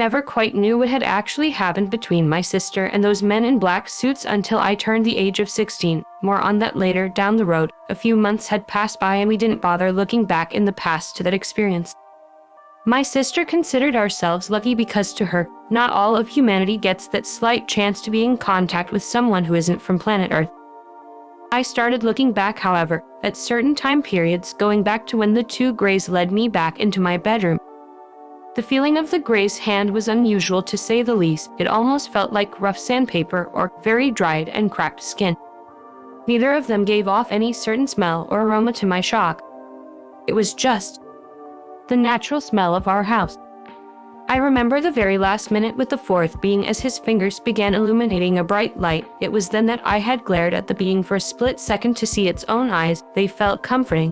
never quite knew what had actually happened between my sister and those men in black suits until I turned the age of 16. More on that later down the road. A few months had passed by and we didn't bother looking back in the past to that experience. My sister considered ourselves lucky because to her, not all of humanity gets that slight chance to be in contact with someone who isn't from planet Earth. I started looking back, however, at certain time periods, going back to when the two Greys led me back into my bedroom. The feeling of the Grey's hand was unusual to say the least. It almost felt like rough sandpaper or very dried and cracked skin. Neither of them gave off any certain smell or aroma to my shock. It was just the natural smell of our house. I remember the very last minute with the fourth being as his fingers began illuminating a bright light. It was then that I had glared at the being for a split second to see its own eyes. They felt comforting.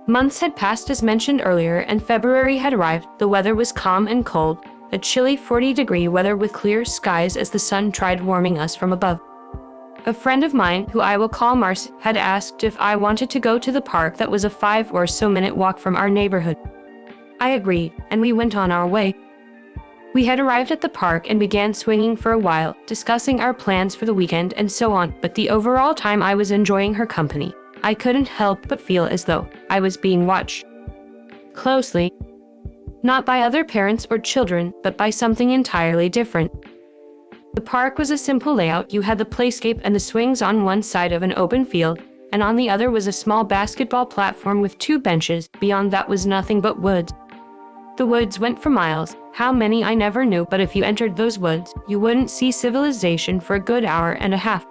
Months had passed as mentioned earlier, and February had arrived. The weather was calm and cold, a chilly 40-degree weather with clear skies as the sun tried warming us from above. A friend of mine, who I will call Marcy, had asked if I wanted to go to the park that was a 5 or so minute walk from our neighborhood. I agreed, and we went on our way. We had arrived at the park and began swinging for a while, discussing our plans for the weekend and so on, but the overall time I was enjoying her company. I couldn't help but feel as though I was being watched closely, not by other parents or children, but by something entirely different. The park was a simple layout. You had the playscape and the swings on one side of an open field, and on the other was a small basketball platform with 2 benches. Beyond that was nothing but woods. The woods went for miles, how many I never knew, but if you entered those woods, you wouldn't see civilization for a good hour and a half.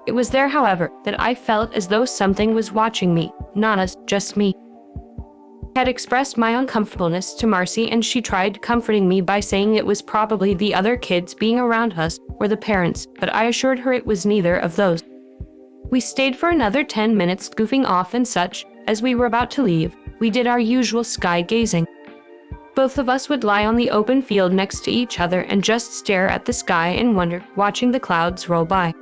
It was there, however, that I felt as though something was watching me, not us, just me. I had expressed my uncomfortableness to Marcy, and she tried comforting me by saying it was probably the other kids being around us, or the parents, but I assured her it was neither of those. We stayed for another 10 minutes, goofing off and such. As we were about to leave, we did our usual sky gazing. Both of us would lie on the open field next to each other and just stare at the sky in wonder, watching the clouds roll by.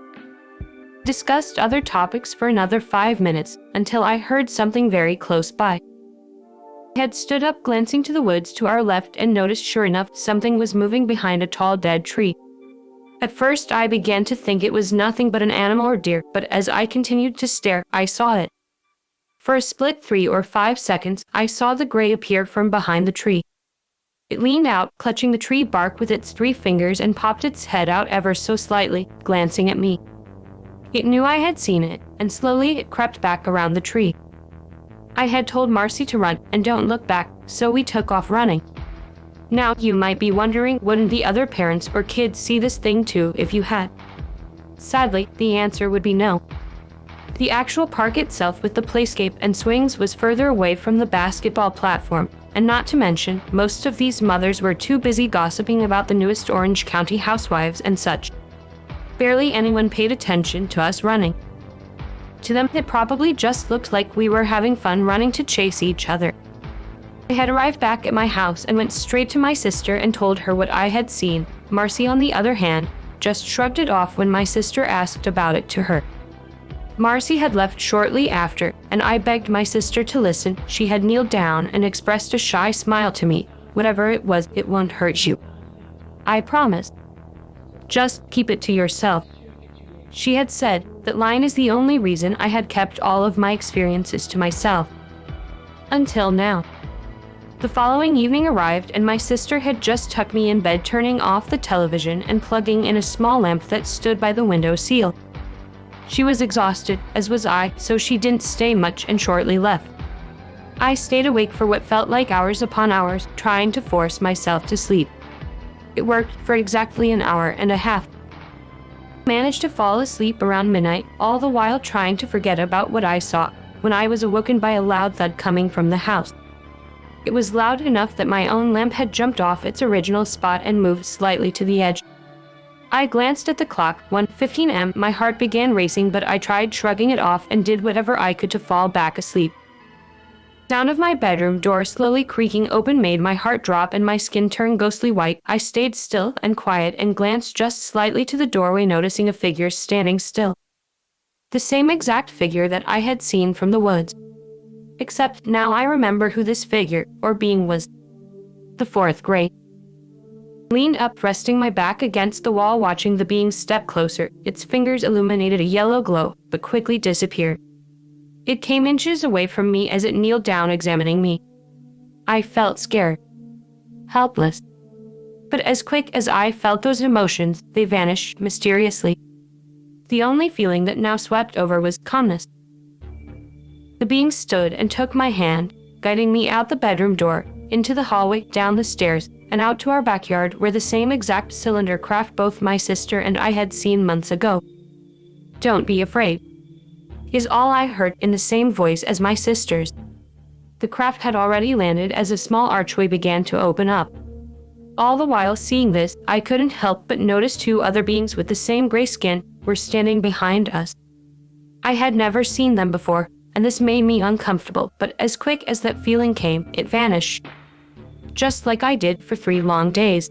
Discussed other topics for another 5 minutes, until I heard something very close by. I had stood up, glancing to the woods to our left, and noticed, sure enough, something was moving behind a tall dead tree. At first I began to think it was nothing but an animal or deer, but as I continued to stare, I saw it. For a split 3 or 5 seconds, I saw the Grey appear from behind the tree. It leaned out, clutching the tree bark with its 3 fingers, and popped its head out ever so slightly, glancing at me. It knew I had seen it, and slowly it crept back around the tree. I had told Marcy to run and don't look back, so we took off running. Now, you might be wondering, wouldn't the other parents or kids see this thing too if you had? Sadly, the answer would be no. The actual park itself with the playscape and swings was further away from the basketball platform, and not to mention, most of these mothers were too busy gossiping about the newest Orange County housewives and such. Barely anyone paid attention to us running. To them, it probably just looked like we were having fun running to chase each other. I had arrived back at my house and went straight to my sister and told her what I had seen. Marcy, on the other hand, just shrugged it off when my sister asked about it to her. Marcy had left shortly after, and I begged my sister to listen. She had kneeled down and expressed a shy smile to me. Whatever it was, it won't hurt you. I promised. Just keep it to yourself. She had said. That line is the only reason I had kept all of my experiences to myself. Until now. The following evening arrived, and my sister had just tucked me in bed, turning off the television and plugging in a small lamp that stood by the window sill. She was exhausted, as was I, so she didn't stay much and shortly left. I stayed awake for what felt like hours upon hours, trying to force myself to sleep. It worked for exactly an hour and a half. I managed to fall asleep around midnight, all the while trying to forget about what I saw, when I was awoken by a loud thud coming from the house. It was loud enough that my own lamp had jumped off its original spot and moved slightly to the edge. I glanced at the clock, 1:15 am. My heart began racing, but I tried shrugging it off and did whatever I could to fall back asleep. The sound of my bedroom door slowly creaking open made my heart drop and my skin turn ghostly white. I stayed still and quiet and glanced just slightly to the doorway, noticing a figure standing still. The same exact figure that I had seen from the woods. Except now I remember who this figure, or being, was. The fourth Grey. leaned up, resting my back against the wall, watching the being step closer. Its fingers illuminated a yellow glow, but quickly disappeared. It came inches away from me as it kneeled down, examining me. I felt scared, helpless. But as quick as I felt those emotions, they vanished mysteriously. The only feeling that now swept over was calmness. The being stood and took my hand, guiding me out the bedroom door, into the hallway, down the stairs, and out to our backyard where the same exact cylinder craft both my sister and I had seen months ago. "Don't be afraid," is all I heard in the same voice as my sister's. The craft had already landed as a small archway began to open up. All the while seeing this, I couldn't help but notice two other beings with the same gray skin were standing behind us. I had never seen them before, and this made me uncomfortable, but as quick as that feeling came, it vanished. Just like I did for 3 long days.